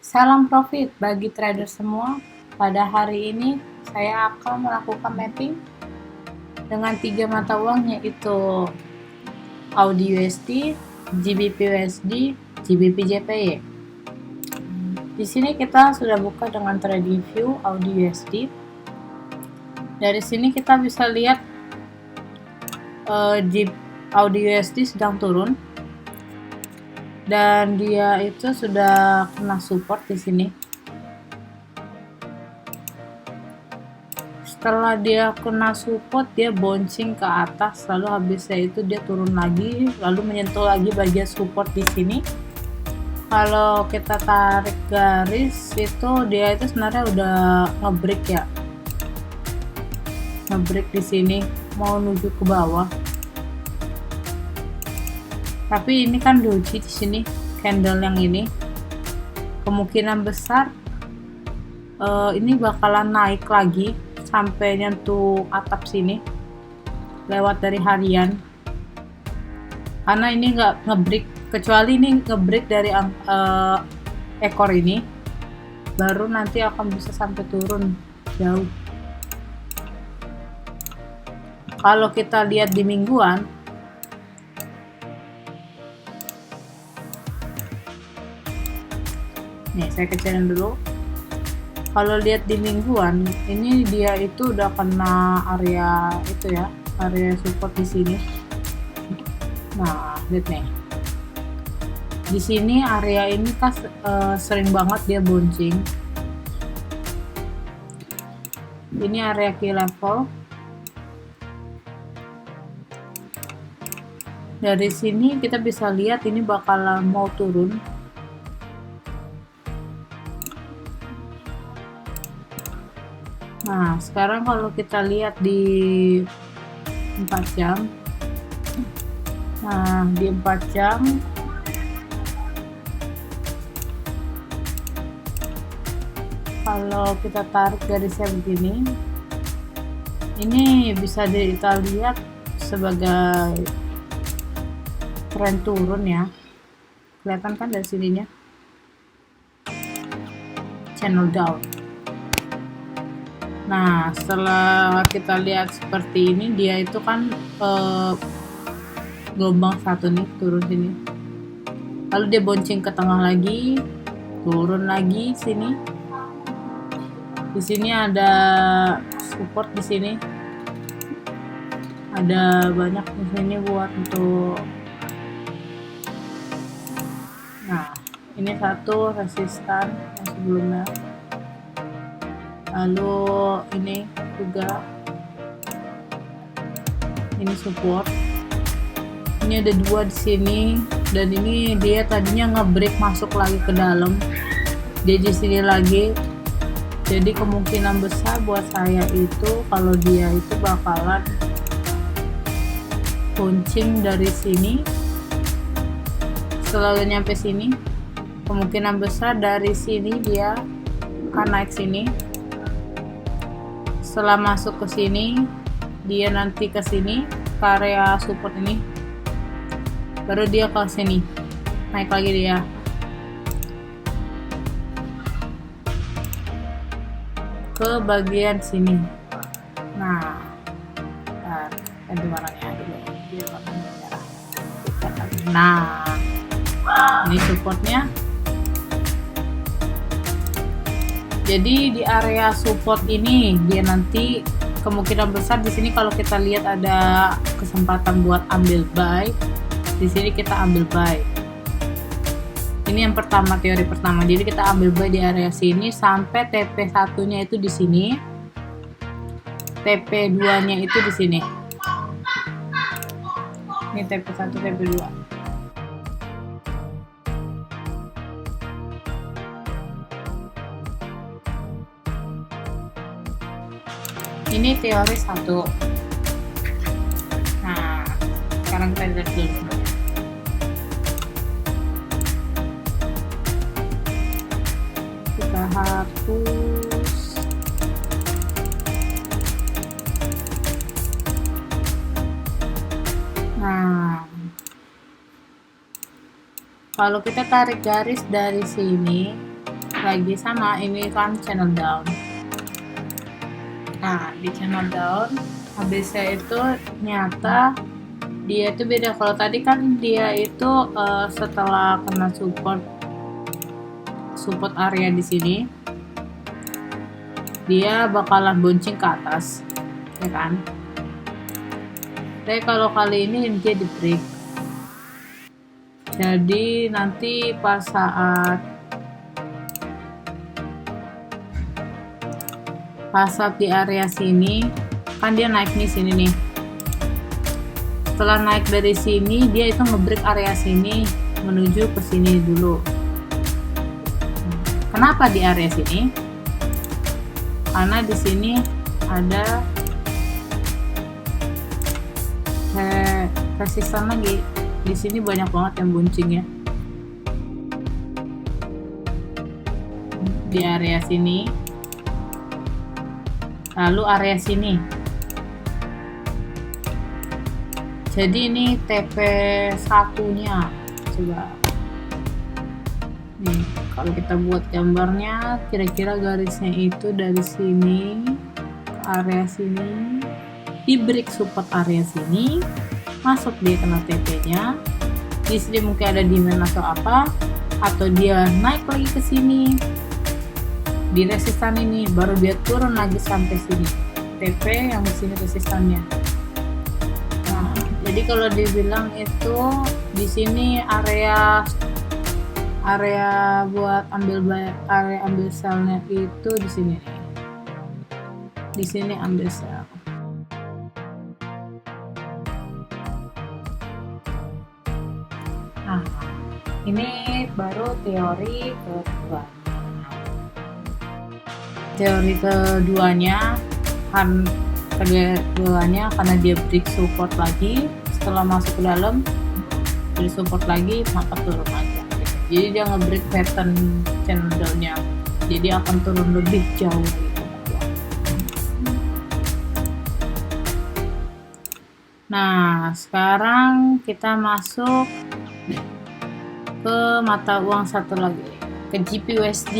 Salam profit bagi trader semua. Pada hari ini saya akan melakukan mapping dengan 3 mata uang, yaitu AUD USD, GBP USD, GBP JPY. Di sini kita sudah buka dengan trading view AUD USD. Dari sini kita bisa lihat AUD USD sedang turun dan dia itu sudah kena support di sini. Setelah dia kena support, dia bouncing ke atas, lalu habisnya itu dia turun lagi, lalu menyentuh lagi bagian support di sini. Kalau kita tarik garis itu dia itu sebenarnya udah ngebreak ya, ngebreak di sini mau menuju ke bawah. Tapi ini kan doji di sini, candle yang ini kemungkinan besar ini bakalan naik lagi sampai nyentuh atap sini lewat dari harian, karena ini nggak ngebreak, kecuali ini ngebreak dari ekor ini, baru nanti akan bisa sampai turun jauh. Kalau kita lihat di mingguan, nih saya kecilin dulu. Kalau lihat di mingguan, ini dia itu udah kena area itu ya, area support di sini. Nah, lihat nih. Di sini area ini kan sering banget dia bouncing. Ini area key level. Dari sini kita bisa lihat ini bakalan mau turun. Nah, sekarang kalau kita lihat di 4 jam. Nah, di 4 jam kalau kita tarik garisnya begini, ini bisa kita lihat sebagai tren turun ya. Kelihatan kan dari sininya, channel down. Nah, setelah kita lihat seperti ini, dia itu kan gelombang satu nih, turun sini, lalu dia bouncing ke tengah lagi, turun lagi sini. Di sini ada support, di sini ada banyak di sini buat untuk. Nah, ini satu resistan yang sebelumnya. Lalu ini juga, ini support. Ini ada dua di sini, dan ini dia tadinya ngebreak masuk lagi ke dalam. Dia di sini lagi. Jadi kemungkinan besar buat saya itu kalau dia itu bakalan bouncing dari sini. Setelah nyampe sini, kemungkinan besar dari sini dia akan naik sini. Setelah masuk ke sini, dia nanti ke sini, ke area support ini, baru dia ke sini, naik lagi dia. Ke bagian sini. Nah, ganti warnanya dulu. Nah, ini supportnya. Jadi di area support ini dia nanti kemungkinan besar di sini kalau kita lihat ada kesempatan buat ambil buy. Di sini kita ambil buy. Ini yang pertama, teori pertama. Jadi kita ambil buy di area sini sampai TP1-nya itu di sini. TP2-nya itu di sini. Ini TP1, TP2. Ini teori 1. Nah, sekarang kita lihat dulu. Kita hapus. Nah, kalau kita tarik garis dari sini, lagi sama ini kan channel down. Nah di channel down ABC itu ternyata dia itu beda. Kalau tadi kan dia itu setelah kena support area di sini dia bakalan bonceng ke atas, ya kan? Tapi kalau kali ini dia di break. Jadi nanti pas saat di area sini kan dia naik nih sini nih. Setelah naik dari sini dia itu ngebreak area sini menuju ke sini dulu. Kenapa di area sini? Karena di sini ada resistan lagi. Di sini banyak banget yang buncing ya. Di area sini. Lalu area sini. Jadi ini TP satunya. Coba. Nih, kalau kita buat gambarnya, kira-kira garisnya itu dari sini ke area sini, di break support area sini, masuk dia kena TP-nya. Di sini mungkin ada demand atau apa, atau dia naik lagi ke sini di resistan ini, baru dia turun lagi sampai sini. TP yang di sini resistannya. Nah, jadi kalau dibilang itu di sini area buat area ambil selnya itu di sini nih. Di sini ambil sel. Nah, ini baru teori kedua. Teori keduanya karena dia break support lagi, setelah masuk ke dalam break support lagi maka turun aja. Jadi dia nge-break pattern channel down-nya, jadi akan turun lebih jauh gitu. Nah sekarang kita masuk ke mata uang satu lagi, ke GBUSD.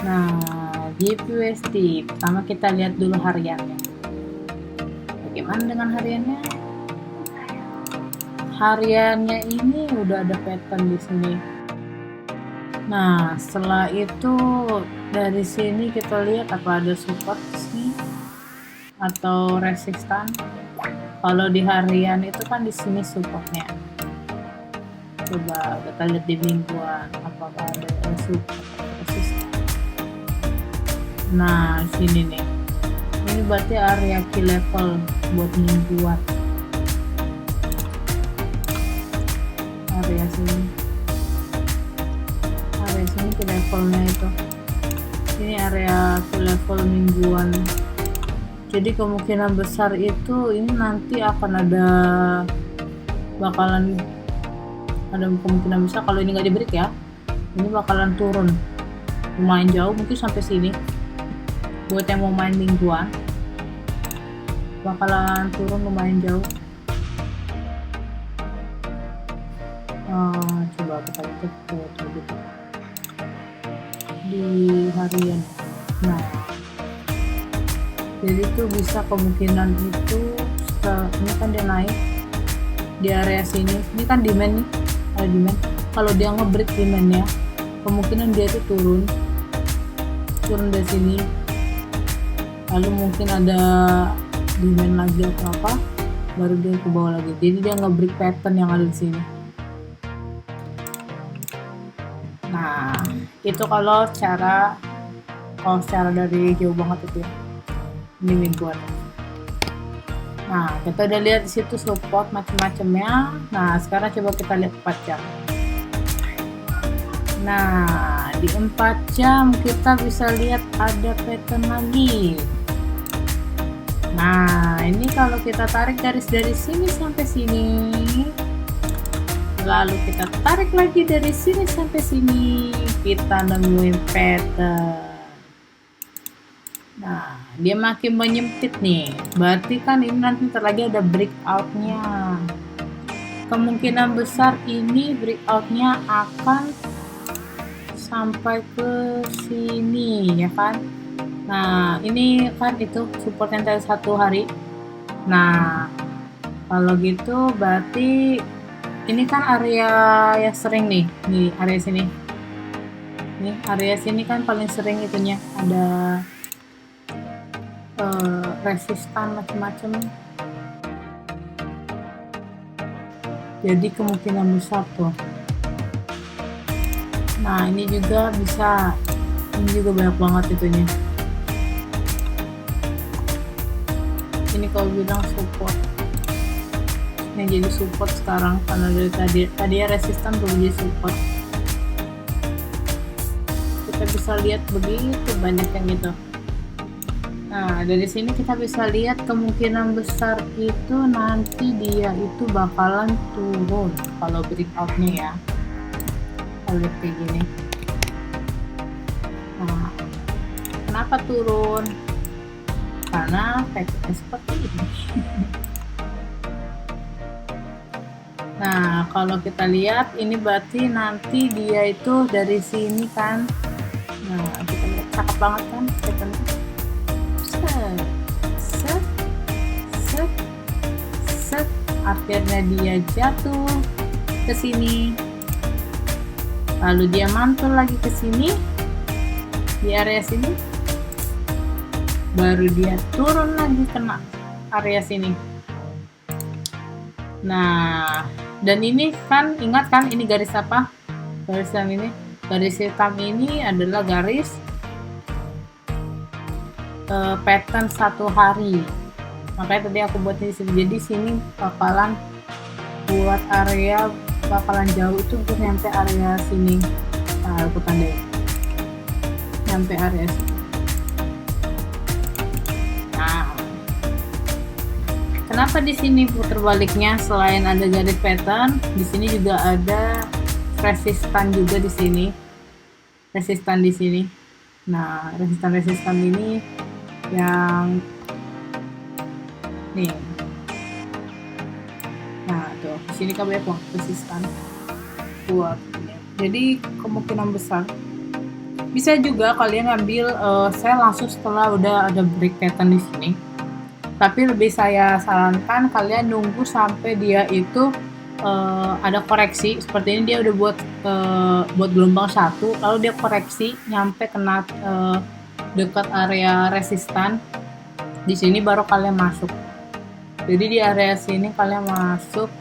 Nah, GBUSD pertama kita lihat dulu hariannya. Bagaimana dengan hariannya? Hariannya ini udah ada pattern di sini. Nah, setelah itu dari sini kita lihat apa ada support sini atau resistan. Kalau di harian itu kan di sini supportnya. Coba kita lihat di mingguan apakah ada support atau resistan. Nah sini nih, ini berarti area key level buat mingguan. Area sini key levelnya itu, ini area key level mingguan. Jadi kemungkinan besar itu ini nanti akan bakalan ada kemungkinan besar kalau ini nggak di break ya, ini bakalan turun lumayan jauh, mungkin sampai sini. Buat yang mau main mingguan bakalan turun lumayan jauh. Coba kita lihat gitu di harian. Nah jadi itu bisa kemungkinan itu ini kan dia naik di area sini, ini kan demand nih, ada demand. Kalau dia nge-break demandnya, kemungkinan dia itu turun dari sini, lalu mungkin ada demand lagi atau apa, baru dia ke bawah lagi. Jadi dia nge-break pattern yang ada di sini. Nah itu kalau secara dari jauh banget itu ya, ini mingguan. Nah kita udah lihat di situ support macam-macamnya. Nah sekarang coba kita lihat 4 jam. Nah di 4 jam kita bisa lihat ada pattern lagi. Nah ini kalau kita tarik garis dari sini sampai sini, lalu kita tarik lagi dari sini sampai sini, kita nemuin pattern. Nah dia makin menyempit nih, berarti kan ini nanti lagi ada breakoutnya. kemungkinan besar ini breakoutnya akan sampai ke sini ya kan. Nah ini kan itu support yang tadi 1 hari. Nah kalau gitu berarti ini kan area yang sering nih area sini. Nih area sini kan paling sering itunya ada resistan macam-macam. Jadi kemungkinan besar tuh. Nah ini juga bisa, ini juga banyak banget itunya. Ini kalau bilang support, yang jadi support sekarang karena dari tadi ya resistan belum jadi support. Kita bisa lihat begitu banyak yang gitu. Nah dari sini kita bisa lihat kemungkinan besar itu nanti dia itu bakalan turun kalau breakoutnya ya. Kita lihat kayak gini. Nah kenapa turun? Karena patternnya seperti ini. Nah kalau kita lihat ini berarti nanti dia itu dari sini kan. Nah kita lihat cakep banget kan patternnya. Set, akhirnya dia jatuh ke sini, lalu dia mantul lagi ke sini di area sini, baru dia turun lagi kena area sini. Nah dan ini kan ingat kan ini garis apa, garis hitam ini adalah garis pattern 1 hari. Makanya tadi aku buat di sini. Jadi sini bakalan buat area bakalan jauh itu untuk nyampe area sini. Nah, aku tandain. Nyampe area sini. Nah, kenapa di sini putar baliknya selain ada garis pattern, di sini juga ada resistan juga di sini. Resistan di sini. Nah, resistan ini yang nih. Nah tuh di sini kan banyak banget resistan buat ini. Jadi kemungkinan besar bisa juga kalian ambil sell langsung setelah udah ada break pattern di sini. Tapi lebih saya sarankan kalian nunggu sampai dia itu ada koreksi. Seperti ini dia udah buat gelombang 1, lalu dia koreksi nyampe kena dekat area resistan. Di sini baru kalian masuk. Jadi di area sini kalian masuk,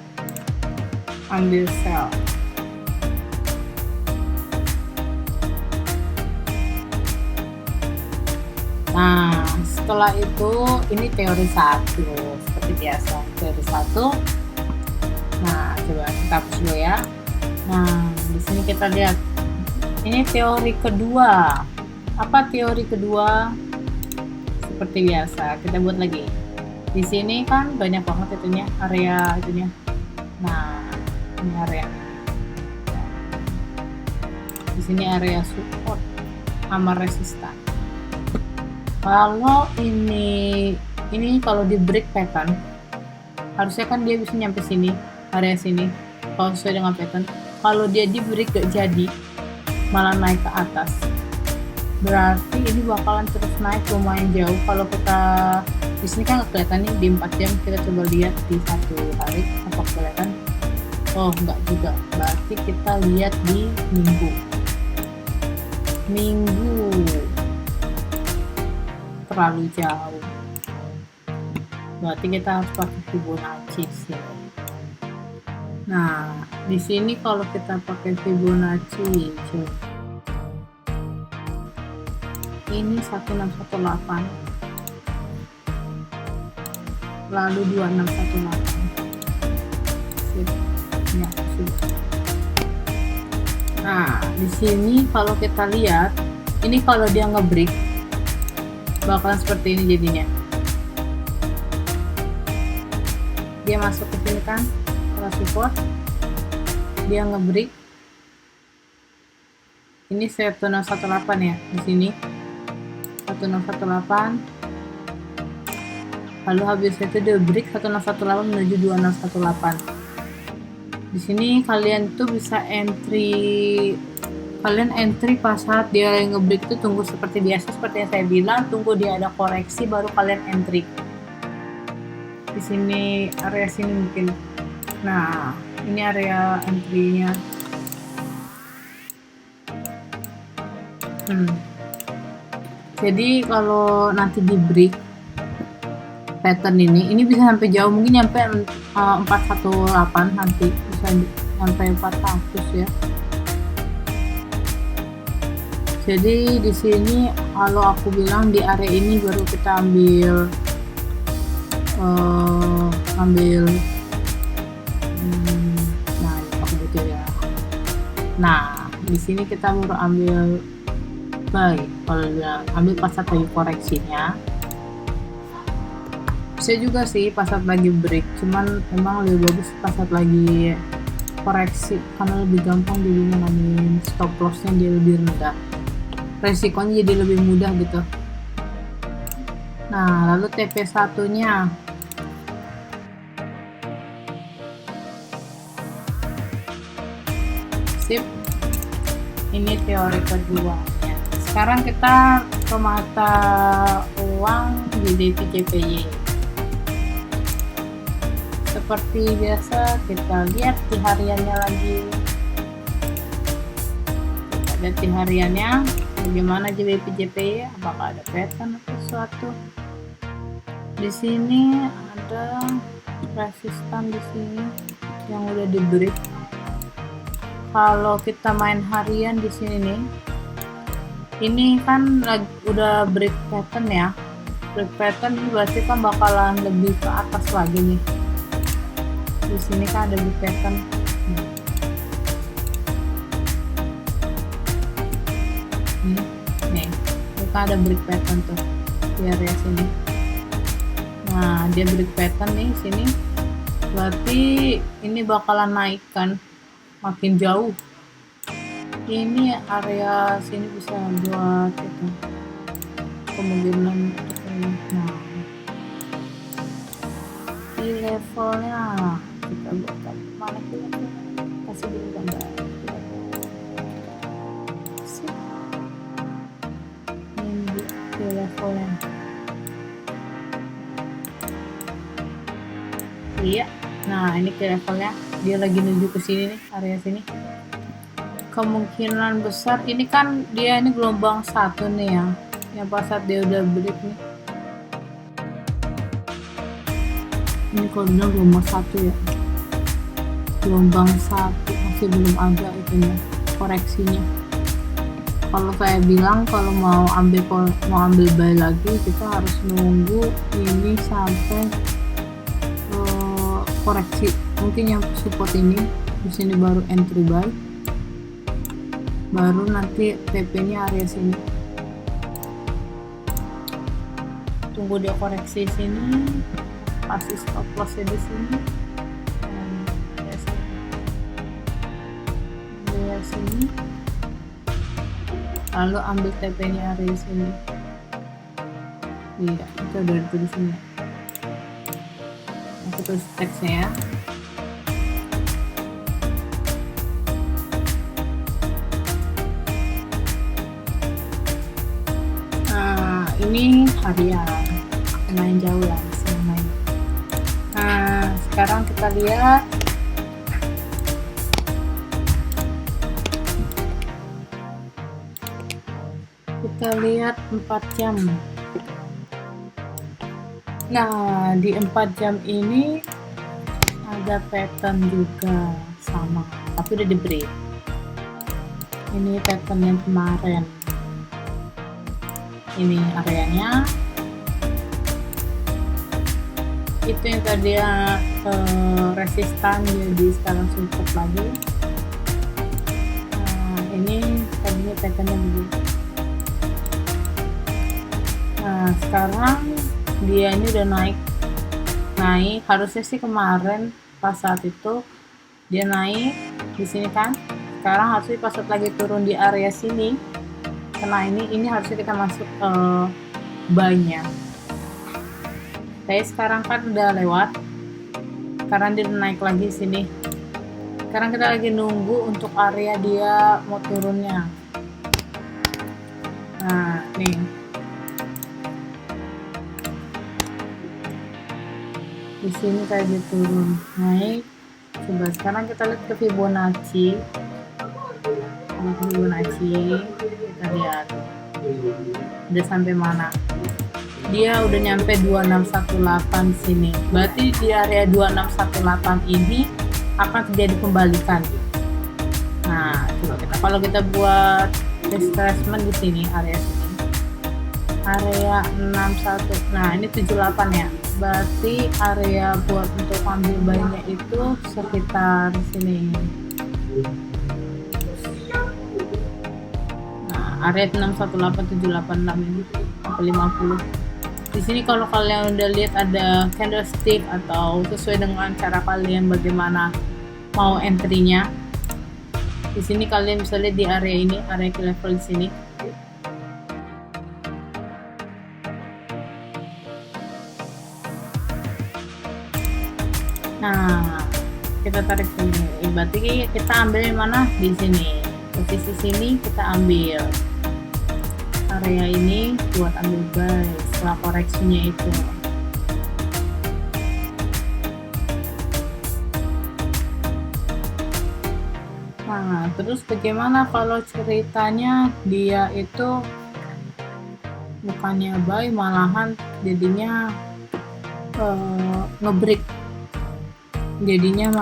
ambil sell. Nah setelah itu ini teori 1 seperti biasa, teori 1. Nah coba kita hapus dulu ya. Nah di sini kita lihat ini teori kedua. Apa teori kedua? Seperti biasa kita buat lagi. Di sini kan banyak banget itunya, area itunya. Nah ini area, di sini area support sama resistan. Kalau ini kalau di break pattern harusnya kan dia bisa nyampe sini, area sini kalau sesuai dengan pattern. Kalau dia di break gak jadi, malah naik ke atas, berarti ini bakalan terus naik lumayan jauh. Kalau kita di sini kan kelihatan nih di 4 jam, kita coba lihat di 1 hari apa kelihatan. Oh enggak juga, berarti kita lihat di minggu terlalu jauh, berarti kita harus pakai Fibonacci sih. Nah di sini kalau kita pakai Fibonacci ini 1618 lalu 2618. Ya, sudah. Nah di sini kalau kita lihat ini kalau dia ngebreak bakalan seperti ini jadinya. Dia masuk ke sini kan setelah support, dia ngebreak ini 1618 ya di sini 1618. Lalu habis itu dia break 1618 menuju 2618. Di sini kalian tuh bisa entry pas saat dia ngebreak itu tunggu seperti biasa, seperti yang saya bilang, tunggu dia ada koreksi baru kalian entry. Di sini area sini mungkin. Nah, ini area entry-nya. Jadi kalau nanti di break pattern ini bisa sampai jauh, mungkin nyampe 418 nanti, bisa sampai 400 ya. Jadi di sini kalau aku bilang di area ini baru kita ambil nah ini aku butuh ya. Nah di sini kita baru ambil buy. Kalau bilang ambil pas saat lagi koreksinya, bisa juga sih pas saat lagi break, cuman memang lebih bagus pas saat lagi koreksi karena lebih gampang jadinya ngamain stop lossnya, dia lebih rendah, resikonya jadi lebih mudah gitu. Nah lalu TP1 nya sip, ini teori kedua ya. Sekarang kita ke mata uang JDP-JPY. Seperti biasa kita lihat di hariannya lagi. Kita lihat di hariannya bagaimana JDP-JPY, apakah ada pattern atau sesuatu. Di sini ada resistan di sini yang udah di break. Kalau kita main harian di sini nih, ini kan udah break pattern ya. Break pattern ini berarti kan bakalan lebih ke atas lagi nih. Di sini kan ada break pattern. Nih, kita ada break pattern tuh di area sini. Nah, dia break pattern nih sini. Berarti ini bakalan naik kan, makin jauh. Ini area sini bisa buat itu kemungkinan untuk ini. Nah, di levelnya kita buat mana kita kasih dulu gambar. Ini di levelnya. Iya. Nah, ini ke levelnya. Dia lagi menuju ke sini nih, area sini. Kemungkinan besar ini kan dia ini gelombang 1 nih ya. Yang pas saat dia udah break nih. Ini kalau bilang gelombang 1 ya. Gelombang 1 masih belum ada itunya, koreksinya. Kalau saya bilang kalau mau ambil buy lagi, kita harus nunggu ini sampai koreksi, mungkin yang support ini di sini baru entry buy, baru nanti TP nya area sini, tunggu dia koreksi sini, pasti stop lossnya di sini, area sini, lalu ambil TP nya area sini. Iya, itu udah di sini. Aku tulis teksnya ya. Nah, ini harian. Main jauh ya, main. Nah, sekarang kita lihat kita lihat 4 jam. Nah, di 4 jam ini ada pattern juga sama, tapi udah di break. Ini pattern yang kemarin. Ini areanya. Itu yang tadi resistan, jadi sekarang support lagi. Nah, ini tadinya patternnya begini. Nah, sekarang dia ini udah naik, harusnya sih kemarin pas saat itu dia naik di sini kan, sekarang harusnya pas saat lagi turun di area sini, karena ini harusnya kita masuk ke buy-nya. Tapi sekarang kan udah lewat karena dia naik lagi sini Sekarang kita lagi nunggu untuk area dia mau turunnya. Nah, nih. Di sini kayak dia turun, naik. Coba sekarang kita lihat ke Fibonacci. Kita lihat udah sampai mana. Dia udah nyampe 2618 sini. Berarti di area 2618 ini akan terjadi pembalikan. Nah, coba kalau kita buat retracement di sini, area sini. Area 61. Nah, ini 78 ya. Berarti area buat untuk ambil buy-nya itu sekitar sini. Nah, area 618786 ini sampai 50. Di sini kalau kalian udah lihat ada candlestick atau sesuai dengan cara kalian bagaimana mau entry-nya. Di sini kalian bisa lihat di area ini, area key level di sini. Nah, kita tarik sini. Berarti kita ambil mana? Di sini. Posisi sini kita ambil. Area ini buat ambil buy setelah koreksinya itu. Nah, terus bagaimana kalau ceritanya dia itu bukannya buy, malahan jadinya ngebreak, jadinya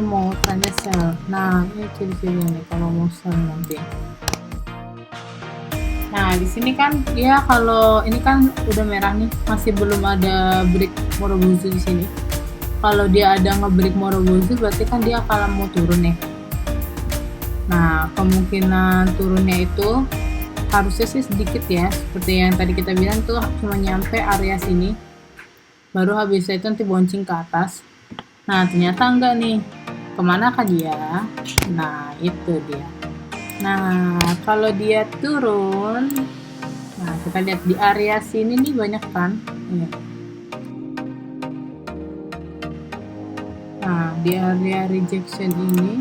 mau tanya sell. Nah, ini ciri-cirinya nih kalau mau sell nanti. Nah, di sini kan dia kalau ini kan udah merah nih, masih belum ada break Morobozu di sini. Kalau dia ada ngebreak Morobozu berarti kan dia akan mau turun nih. Nah, kemungkinan turunnya itu harusnya sih sedikit ya, seperti yang tadi kita bilang tuh cuma nyampe area sini. Baru habis itu nanti bouncing ke atas. Nah, ternyata enggak nih. Kemana kah dia? Nah, itu dia. Nah, kalau dia turun, nah kita lihat di area sini nih banyak kan. Nah, di area rejection ini,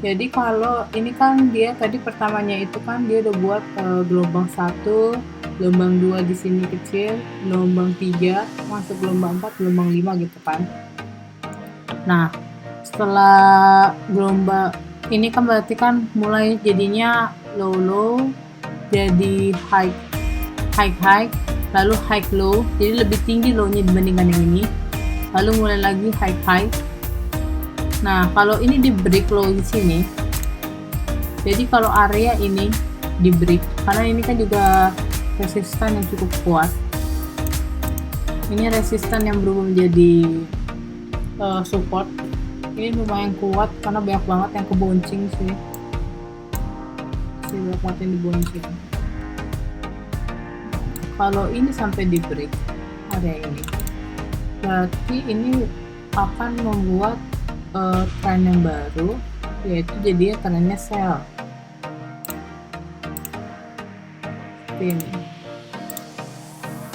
jadi kalau ini kan dia tadi pertamanya itu kan dia udah buat gelombang 1, gelombang 2 di sini kecil, gelombang 3, masuk gelombang 4, gelombang 5 gitu kan. Nah, setelah gelombang ini kan berarti kan mulai jadinya low, jadi high, lalu high low, jadi lebih tinggi low-nya dibandingkan yang ini, lalu mulai lagi high. Nah, kalau ini di break low di sini, jadi kalau area ini di break, karena ini kan juga resistan yang cukup kuat, ini resistan yang berubah menjadi support. Ini lumayan kuat karena banyak banget yang keboncing sih. Banyak banget yang diboncing. Kalau ini sampai di break area ini, berarti ini akan membuat tren yang baru, yaitu jadi trennya sell. Seperti ini.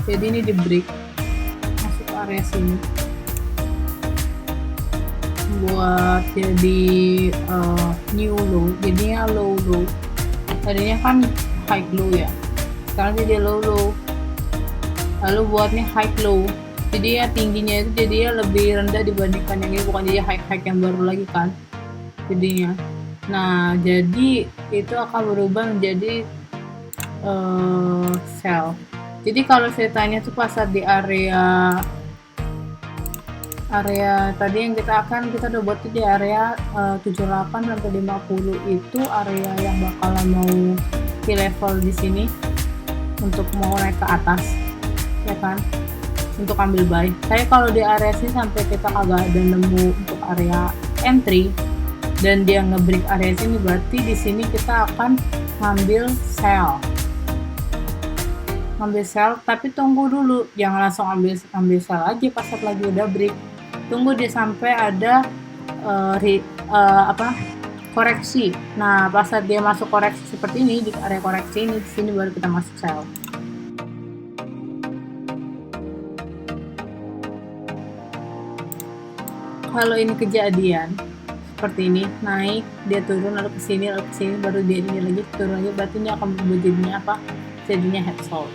Jadi ini di break masuk area sini. Buat jadi new low, jadinya low, tadinya kan high low ya, sekarang jadi low, lalu buatnya high low, jadi ya tingginya itu jadi ya lebih rendah dibandingkan yang ini, bukan jadi high yang baru lagi kan jadinya. Nah, jadi itu akan berubah menjadi sell. Jadi kalau ceritanya tuh pasar di area tadi yang kita udah buat di area 78 sampai 50 itu area yang bakalan mau di level di sini untuk mau naik ke atas ya kan, untuk ambil buy. Saya kalau di area sini sampai kita kagak ada nemu untuk area entry dan dia ngebreak area sini, berarti di sini kita akan ngambil sell, tapi tunggu dulu, jangan langsung ambil sell aja pasar lagi udah break. Tunggu dia sampai ada koreksi. Nah, pas saat dia masuk koreksi seperti ini, di area koreksi ini, di sini baru kita masuk sell. Kalau ini kejadian, seperti ini, naik dia turun lalu ke sini baru dia ini lagi turun lagi, berarti ini akan berubah jadinya apa, jadinya head shoulder.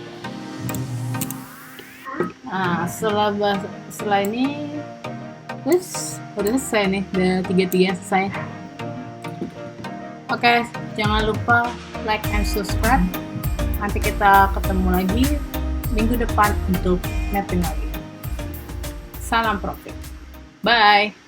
Nah setelah ini udah selesai nih, udah tiga selesai. Oke, jangan lupa like and subscribe. Nanti kita ketemu lagi minggu depan untuk mapping lagi. Salam profit. Bye.